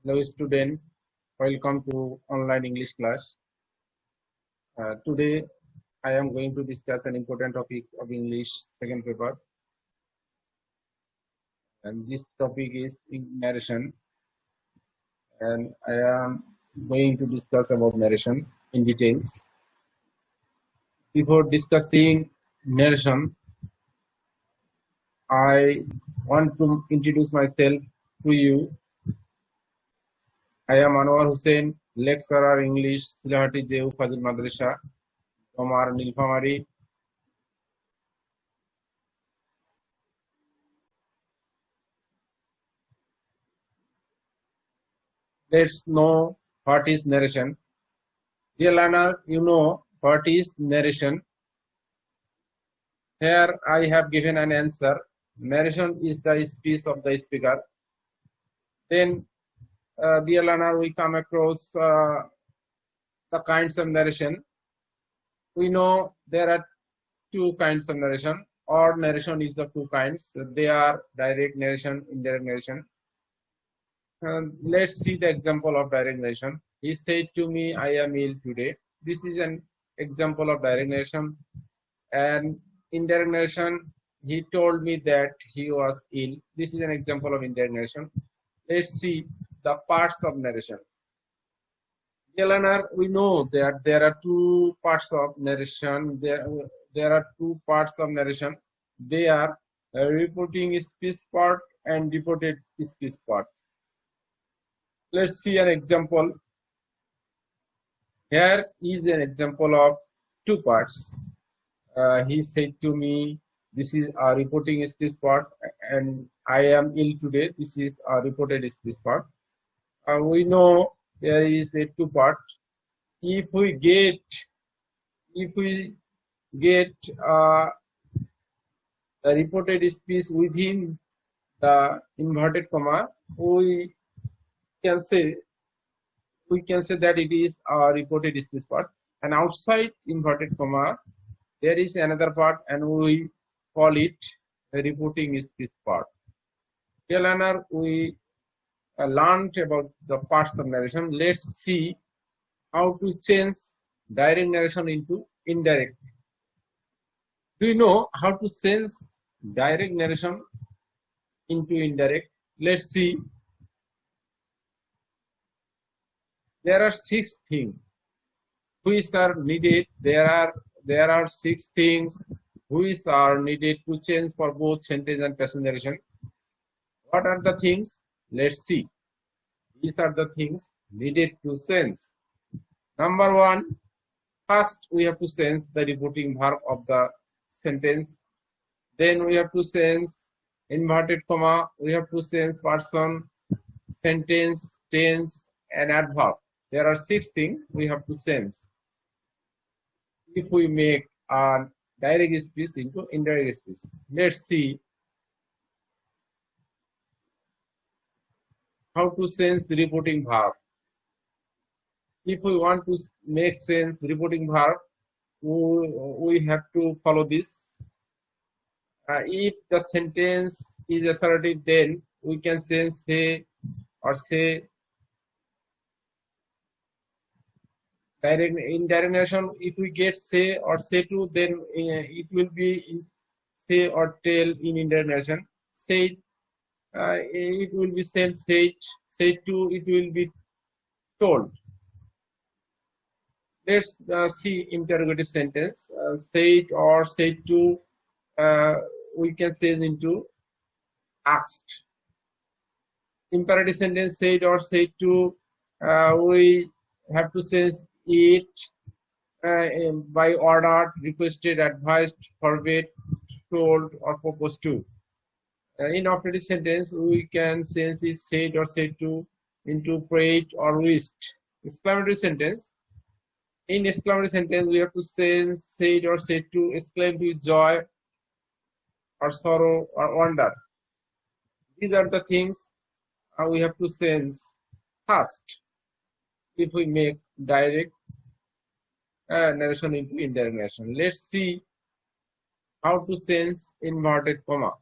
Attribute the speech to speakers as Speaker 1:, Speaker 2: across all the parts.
Speaker 1: Hello student, welcome to online English class. Today I am going to discuss an important topic of English second paper, and this topic is narration, and I am going to discuss about narration in details. Before discussing narration, I want to introduce myself to you. I am Anwar Hussain, lecturer English, Silahati Jeu Fazil Madrasa, Omar Nilfamari. Let's know what is narration. Dear learner, you know what is narration. Here I have given an answer. Narration is the speech of the speaker. Then, dear learner, we come across the kinds of narration. We know there are two kinds of narration, or narration is the two kinds. They are direct narration, indirect narration. Let's see the example of direct narration. He said to me, I am ill today. This is an example of direct narration. And indirect narration, he told me that he was ill. This is an example of indirect narration. Let's see the parts of narration. Dear learner, we know that there are two parts of narration. There are two parts of narration. They are reporting speech part and reported speech part. Let's see an example. Here is an example of two parts. He said to me, this is a reporting speech part, and I am ill today. This is a reported speech part. We know there is a two part. If we get the reported speech within the inverted comma, we can say that it is a reported speech part, and outside inverted comma there is another part, and we call it a reporting speech part. Dear learner, we learned about the parts of narration. Let's see how to change direct narration into indirect. Do you know how to change direct narration into indirect? Let's see. There are 6 things which are needed. There are 6 things which are needed to change for both sentence and passage narration. What are the things? Let's see. These are the things needed to sense. Number 1, first we have to sense the reporting verb of the sentence. Then we have to sense inverted comma. We have to sense person, sentence, tense, and adverb. There are 6 things we have to sense if we make a direct speech into indirect speech. Let's see how to sense the reporting verb. If we want to make sense the reporting verb, we have to follow this. If the sentence is assertive, then we can sense say or say. Indirect narration, if we get say or say to, then it will be say or tell in indirect narration. Say, it will be said, say to, it will be told. Let's see interrogative sentence. Said or said to, we can say into asked. Imperative sentence, said or said to, we have to say it, by ordered, requested, advised, forbade, told, or proposed to. In operative sentence, we can sense it said or said to into prayed or wished. Exclamatory sentence. In exclamatory sentence, we have to sense said or said to, exclaim with joy or sorrow or wonder. These are the things we have to sense first if we make direct narration into indirect narration. Let's see how to change inverted comma.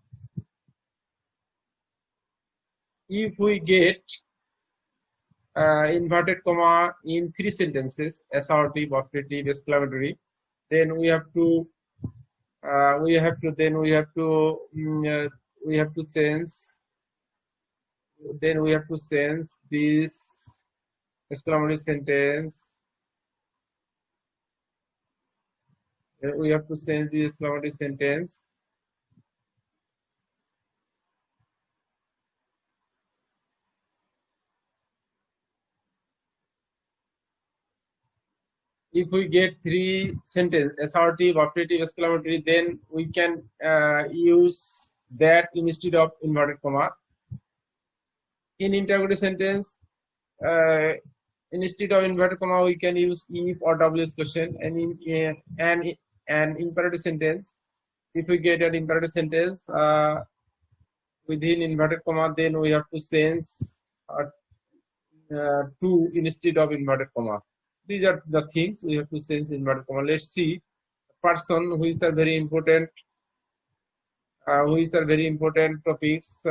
Speaker 1: If we get inverted comma in 3 sentences, assertive, operative, exclamatory, then we have to we have to change, then we have to change this exclamatory sentence. Then we have to change the exclamatory sentence. If we get 3 sentences, assertive, operative, exclamatory, then we can use that instead of inverted comma. In interrogative sentence, instead of inverted comma, we can use if or WS question. And in an imperative sentence, if we get an imperative sentence within inverted comma, then we have to change to instead of inverted comma. These are the things we have to change inverted comma. Let's see person who is the very important topics,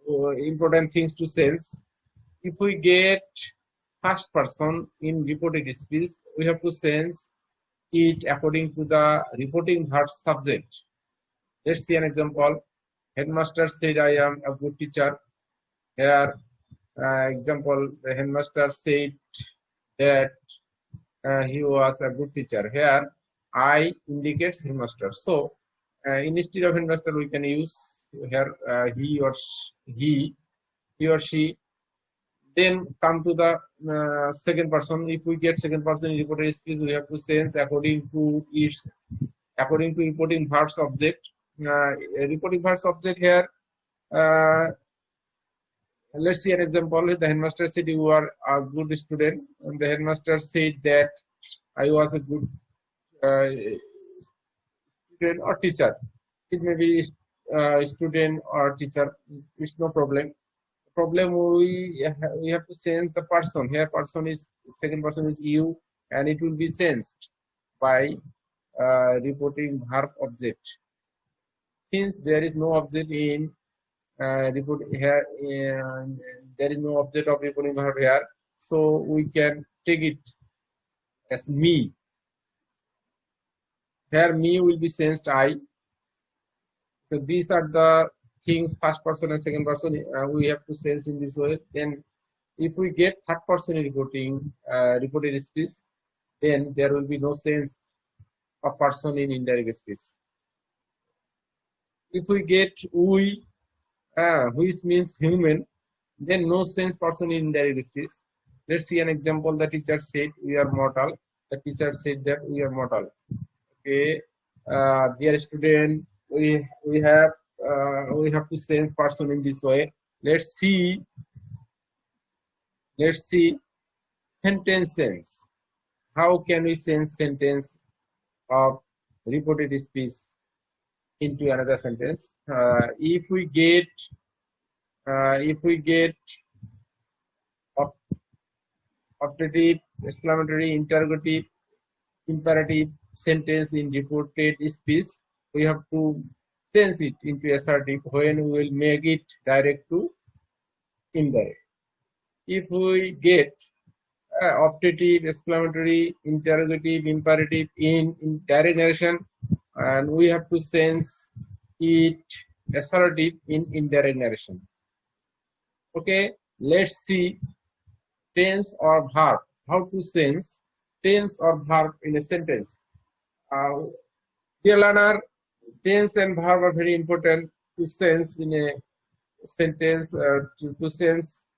Speaker 1: important things to sense. If we get first person in reported speech, we have to sense it according to the reporting verb subject. Let's see an example. Headmaster said, I am a good teacher. Here, example, the headmaster said that he was a good teacher. Here, I indicates headmaster. So, instead of headmaster, we can use here he or she. Then come to the second person. If we get second person in reported speech, we have to sense according to reporting verb subject. Reporting verb subject here. Let's see an example. The headmaster said you are a good student, and the headmaster said that I was a good student or teacher. It may be student or teacher. It's no problem. The problem we have to change the person. Here, person is second person is you, and it will be changed by reporting verb object. Since there is no object in report here, there is no object of reporting verb here, so we can take it as me. Here me will be changed I. So these are the things, first person and second person, we have to sense in this way. Then if we get third person reporting reported speech, then there will be no sense of person in indirect speech. If we get we, which means human, then no sense person in indirect speech. Let's see an example. The teacher said we are mortal. The teacher said that we are mortal. Okay, dear student, we have to sense person in this way. Let's see sentence sense. How can we sense sentence of reported speech into another sentence? If we get operative, exclamatory, interrogative, imperative sentence in reported speech, we have to sense it into assertive when we will make it direct to indirect. If we get operative, exclamatory, interrogative, imperative in direct narration, and we have to sense it assertive in indirect narration. Okay, let's see tense or verb. How to sense tense or verb in a sentence. Dear learner, tense and verb are very important to sense in a sentence, to sense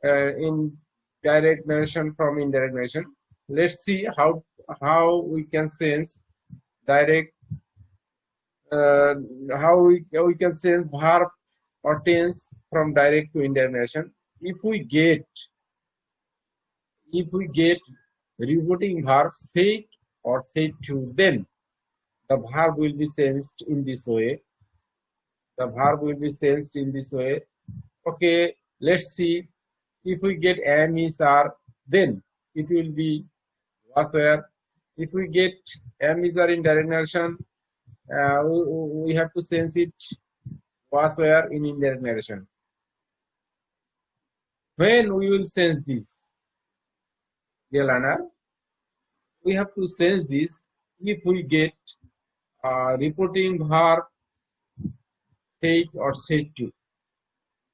Speaker 1: in direct narration from indirect narration. Let's see how we can sense direct, how we can sense verb or tense from direct to indirect narration. If we get reporting verb said or said to, then the verb will be sensed in this way. The verb will be sensed in this way. Okay, let's see. If we get am, is, are, then it will be was, were. If we get am, is, are in direct narration, we have to sense it was, were in indirect narration. When we will sense this, dear learner, we have to sense this if we get reporting verb said or said to.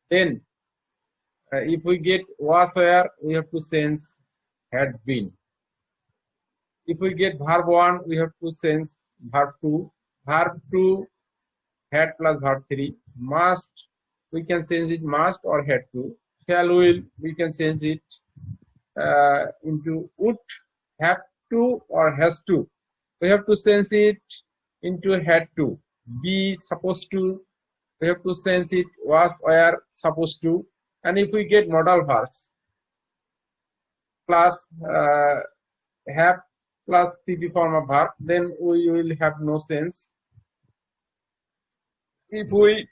Speaker 1: Then if we get was where, we have to sense had been. If we get verb 1, we have to sense verb 2. Verb 2 had plus verb 3. Must, we can sense it must or had to. Shall, will, we can sense it into would, have to or has to. We have to sense it into had to. Be supposed to, we have to sense it was, were, supposed to. And if we get modal verbs plus have plus PP form of verb, then we will have no sense. If we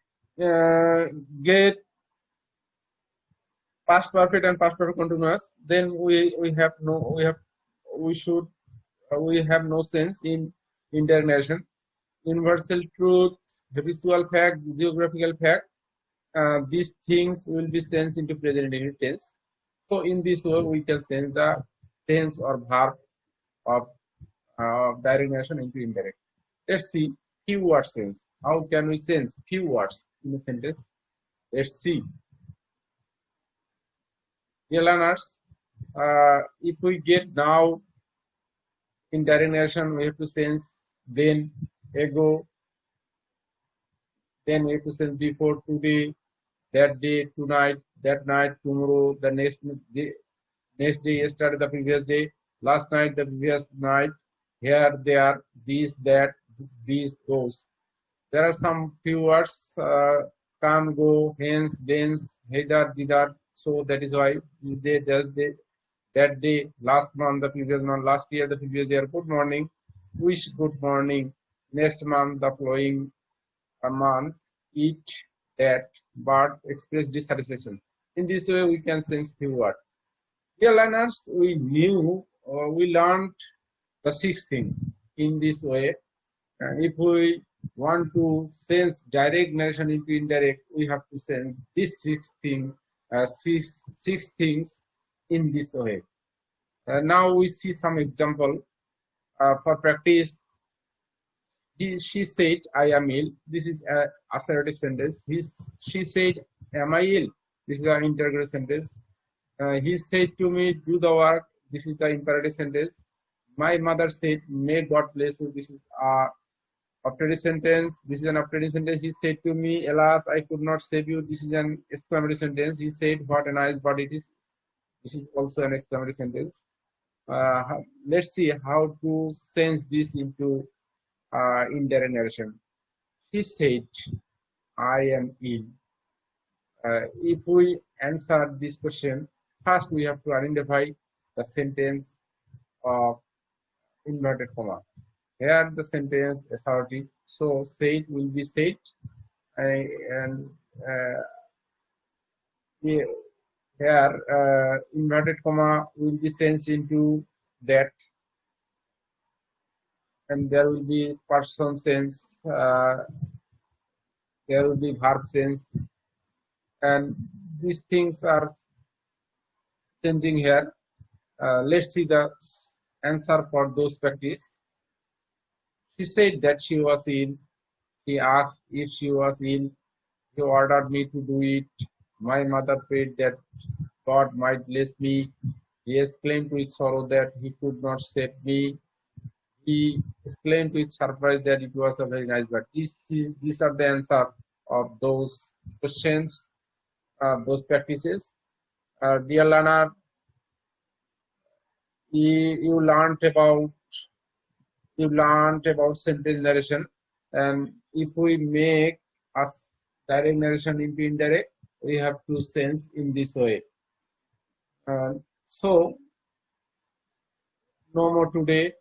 Speaker 1: get past perfect and past perfect continuous, then we have no sense in indirect narration. Universal truth, habitual fact, geographical fact, these things will be sensed into present indefinite tense. So in this way, we can sense the tense or verb of direct narration into indirect. Let's see few word sense. How can we sense few words in a sentence? Let's see. Dear learners, if we get now in direct narration, we have to sense then, ago, then we have to sense before, today, that day, tonight, that night, tomorrow, the next day, yesterday, the previous day, last night, the previous night, here, there, this, that, these, those. There are some few words, come, go, hence, thence, hither, thither. So that is why this day, that day, that day, last month, the previous month, last year, the previous year, good morning, wish good morning, next month, the following month, eat, that, but express dissatisfaction. In this way, we can sense few words. Dear learners, we learned the sixth thing in this way. If we want to sense direct narration into indirect, we have to sense this six things in this way. Now we see some example for practice. She said, I am ill. This is an assertive sentence. She said, am I ill? This is an interrogative sentence. He said to me, do the work. This is the imperative sentence. My mother said, may God bless you. This is a operative sentence. This is an operative sentence. He said to me, alas, I could not save you. This is an exclamatory sentence. He said, what a nice body it is. This is also an exclamatory sentence. Let's see how to sense this into indirect narration. She said, I am ill. If we answer this question, first we have to identify the sentence of inverted comma. Here the sentence assertive, so said will be said, and here inverted comma will be sensed into that, and there will be person sense, there will be verb sense, and these things are changing here. Let's see the answer for those practice. She said that she was ill. He asked if she was ill. He ordered me to do it. My mother prayed that God might bless me. He exclaimed with sorrow that he could not save me. He exclaimed with surprise that it was a very nice bird. These are the answer of those questions, those practices. Dear learner, you learned about sentence narration, and if we make us direct narration into indirect, we have to sense in this way. So no more today.